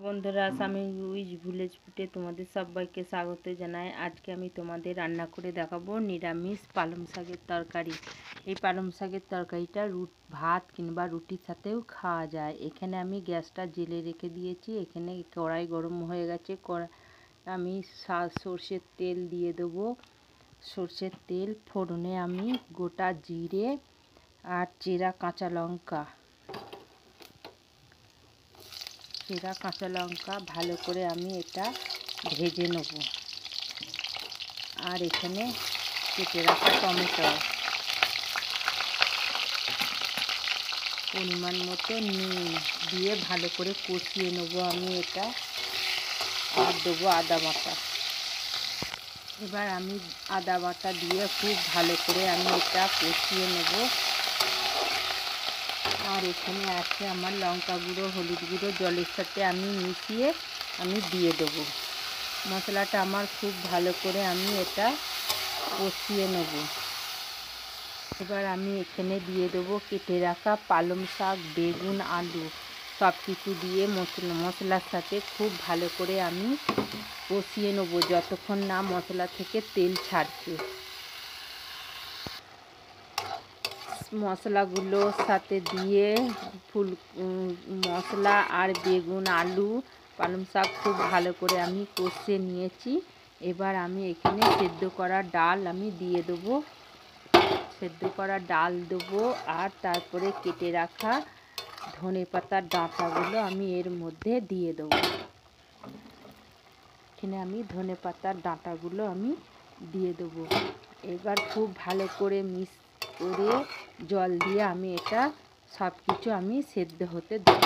বন্ধুরা, আমি with village ফুডে তোমাদের সবাইকে স্বাগত জানাই। আজকে আমি তোমাদের রান্না করে দেখাবো নিরামিষ পালং শাকের তরকারি। এই পালং শাকের তরকারিটা ভাত কিংবা রুটির সাথেও খাওয়া যায়। এখানে আমি গ্যাসটা জেলে রেখে দিয়েছি। এখানে কড়াই গরম হয়ে গেছে। আমি সর্ষের তেল দিয়ে দেবো। সর্ষের তেল ফোড়নে আমি গোটা জিরে আর চেরা কাঁচা লঙ্কা ভালো করে আমি এটা ভেজে নেব। আর এখানে কেটে রাখা টমেটো, পরিমাণ মতো নুন দিয়ে ভালো করে কষিয়ে নেব আমি এটা। আর দেবো আদা বাটা। এবার আমি আদা বাটা দিয়ে খুব ভালো করে আমি এটা কষিয়ে নেব। আর এখানে আছে আমার লঙ্কা গুঁড়ো, হলুদ গুঁড়ো জলের সাথে আমি মিশিয়ে আমি দিয়ে দেবো। মশলাটা আমার খুব ভালো করে আমি এটা কষিয়ে নেব। এবার আমি এখানে দিয়ে দেবো কেটে রাখা পালং শাক, বেগুন, আলু সব কিছু দিয়ে মশলার সাথে খুব ভালো করে আমি কষিয়ে নেব যতক্ষণ না মশলা থেকে তেল ছাড়ছে। মশলাগুলোর সাথে দিয়ে মশলা আর বেগুন, আলু, পালং শাক খুব ভালো করে আমি কষিয়ে নিয়েছি। এবার আমি এখানে সেদ্ধ করা ডাল আমি দিয়ে দেবো। আর তারপরে কেটে রাখা ধনেপাতার ডাঁটাগুলো আমি এর মধ্যে দিয়ে দেবো। এখানে আমি ধনেপাতার ডাঁটাগুলো আমি দিয়ে দেবো। এবার খুব ভালো করে করে জল দিয়ে আমি এটা সব কিছু আমি সেদ্ধ হতে দেব।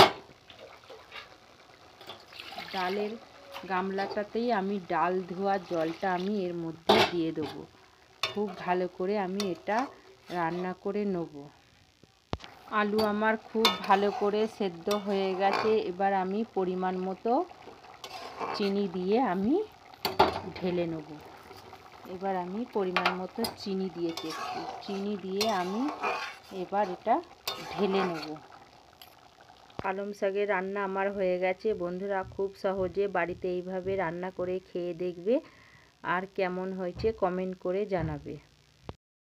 ডালের গামলাটাতেই আমি ডাল ধোয়া জলটা আমি এর মধ্যে দিয়ে দেবো। খুব ভালো করে আমি এটা রান্না করে নেব। আলু আমার খুব ভালো করে সেদ্ধ হয়ে গেছে। এবার আমি পরিমাণ মতো চিনি দিয়ে আমি ঢেলে নেব। এবার আমি পরিমাণ মতো চিনি দিয়েছি। চিনি দিয়ে আমি এবার এটা ঢেলে নেব। পালং শাকের রান্না আমার হয়ে গেছে। বন্ধুরা, খুব সহজে বাড়িতে এইভাবে রান্না করে খেয়ে দেখবে আর কেমন হয়েছে কমেন্ট করে জানাবে।